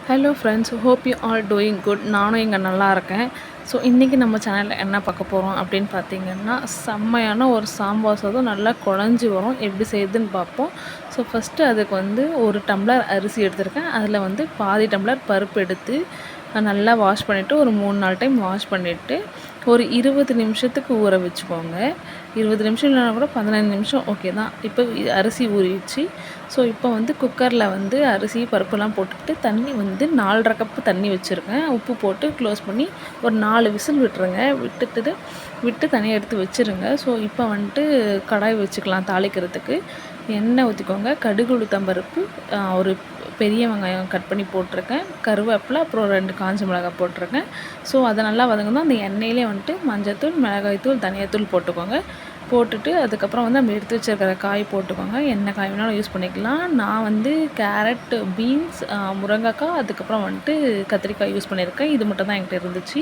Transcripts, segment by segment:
Hello friends, hope you all doing good. நானும் இங்கே நல்லா இருக்கேன். ஸோ இன்றைக்கி நம்ம சேனலில் என்ன பார்க்க போகிறோம் அப்படின்னு பார்த்தீங்கன்னா, செம்மையான ஒரு சாம்பார் சாதம் நல்லா குழஞ்சி வரும். எப்படி செய்யுதுன்னு பார்ப்போம். ஸோ ஃபஸ்ட்டு அதுக்கு ஒரு டம்ளர் அரிசி எடுத்திருக்கேன். அதில் பாதி டம்ளர் பருப்பு எடுத்து நல்லா வாஷ் பண்ணிவிட்டு ஒரு 3-4 டைம் வாஷ் பண்ணிவிட்டு ஒரு 20 நிமிஷத்துக்கு ஊற வச்சுக்கோங்க. 20 நிமிஷம் இல்லைனா கூட 15 நிமிஷம் ஓகே தான். இப்போ அரிசி ஊறிடுச்சு. ஸோ இப்போ குக்கரில் அரிசி பருப்புலாம் போட்டுக்கிட்டு தண்ணி 4.5 கப்பு தண்ணி வச்சுருக்கேன். உப்பு போட்டு க்ளோஸ் பண்ணி ஒரு 4 விசில் விட்டுருங்க. விட்டு தனியாக எடுத்து வச்சுருங்க. ஸோ இப்போ கடாய் வச்சுக்கலாம். தாளிக்கிறதுக்கு எண்ணெய் ஊற்றிக்கோங்க. கடுகு உளுத்தம்பருப்பு, ஒரு பெரிய வெங்காயம் கட் பண்ணி போட்டிருக்கேன், கருவேப்பிலை, அப்புறம் 2 காஞ்ச மிளகாய் போட்டிருக்கேன். ஸோ அதை நல்லா வதங்கணும். அந்த எண்ணெயிலே மஞ்சள்தூள், மிளகாய்த்தூள், தனியாத்தூள் போட்டுக்கோங்க. போட்டுட்டு அதுக்கப்புறம் நம்ம எடுத்து வச்சுருக்கிற காய் போட்டுக்கோங்க. என்ன காய் வேணாலும் யூஸ் பண்ணிக்கலாம். நான் கேரட், பீன்ஸ், முருங்கைக்காய், அதுக்கப்புறம் கத்திரிக்காய் யூஸ் பண்ணியிருக்கேன். இது மட்டும் தான் என்கிட்ட இருந்துச்சு.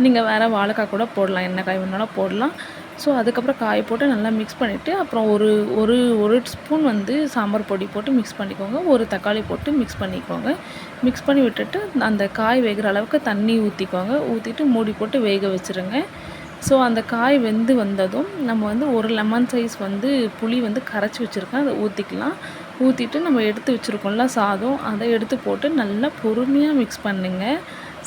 நீங்கள் வேறு வாழைக்காய் கூட போடலாம், என்ன காய் வேணாலும் போடலாம். ஸோ அதுக்கப்புறம் காய் போட்டு நல்லா மிக்ஸ் பண்ணிவிட்டு அப்புறம் ஒரு ஸ்பூன் சாம்பார் பொடி போட்டு மிக்ஸ் பண்ணிக்கோங்க. ஒரு தக்காளி போட்டு மிக்ஸ் பண்ணிக்கோங்க. மிக்ஸ் பண்ணி விட்டுட்டு அந்த காய் வேகிற அளவுக்கு தண்ணி ஊற்றிக்கோங்க. ஊற்றிட்டு மூடி போட்டு வேக வச்சுருங்க. ஸோ அந்த காய் வெந்து வந்ததும் நம்ம ஒரு லெமன் சைஸ் புளி கரைச்சி வச்சுருக்கேன், அதை ஊற்றிக்கலாம். ஊற்றிட்டு நம்ம எடுத்து வச்சுருக்கோம்ல சாதம், அதை எடுத்து போட்டு நல்லா பொறுமையாக மிக்ஸ் பண்ணுங்கள்.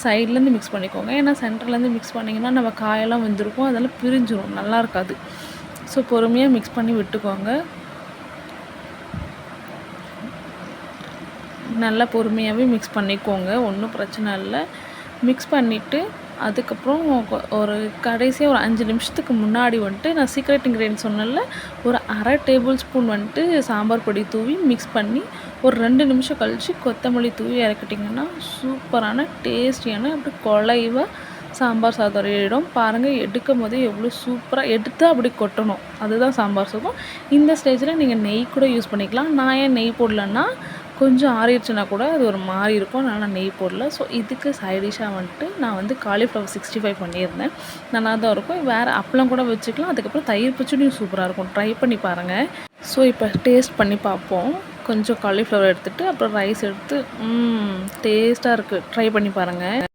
சைட்லேருந்து மிக்ஸ் பண்ணிக்கோங்க. ஏன்னா சென்டர்லேருந்து மிக்ஸ் பண்ணிங்கன்னா நம்ம காயெல்லாம் வெந்திருக்கும், அதெல்லாம் பிரிஞ்சிடும், நல்லா இருக்காது. ஸோ பொறுமையாக மிக்ஸ் பண்ணி விட்டுக்கோங்க. நல்லா பொறுமையாகவே மிக்ஸ் பண்ணிக்கோங்க, ஒன்றும் பிரச்சனை இல்லை. மிக்ஸ் பண்ணிவிட்டு அதுக்கப்புறம் ஒரு கடைசியாக ஒரு 5 நிமிஷத்துக்கு முன்னாடி நான் சீக்ரெட் இன்க்ரீடியன்ட் சொன்னேன்ல, ஒரு அரை டேபிள் ஸ்பூன் சாம்பார் பொடி தூவி மிக்ஸ் பண்ணி ஒரு 2 நிமிஷம் கழித்து கொத்தமல்லி தூவி இறக்கிட்டிங்கன்னா சூப்பரான டேஸ்டியான அப்படி குழைவாக சாம்பார் சாதம் ரெடிடும். பாருங்கள், எடுக்கும் போதே எவ்வளோ சூப்பராக எடுத்து அப்படி கொட்டணும், அதுதான் சாம்பார் சாதம். இந்த ஸ்டேஜில் நீங்கள் நெய் கூட யூஸ் பண்ணிக்கலாம். நான் ஏன் நெய் போடலன்னா, கொஞ்சம் ஆறிடுச்சுன்னா கூட அது ஒரு மாதிரி இருக்கும், அதனால் நான் நெய் போடல. ஸோ இதுக்கு சைடிஷாக நான் காலிஃப்ளவர் 65 பண்ணியிருந்தேன், நல்லா தான் இருக்கும். வேறு அப்பளம் கூட வச்சுக்கலாம். அதுக்கப்புறம் தயிர் பச்சடியும் சூப்பராக இருக்கும், ட்ரை பண்ணி பாருங்கள். ஸோ இப்போ டேஸ்ட் பண்ணி பார்ப்போம். கொஞ்சம் காலிஃப்ளவர் எடுத்துகிட்டு அப்புறம் ரைஸ் எடுத்து டேஸ்ட்டாக இருக்குது, ட்ரை பண்ணி பாருங்கள்.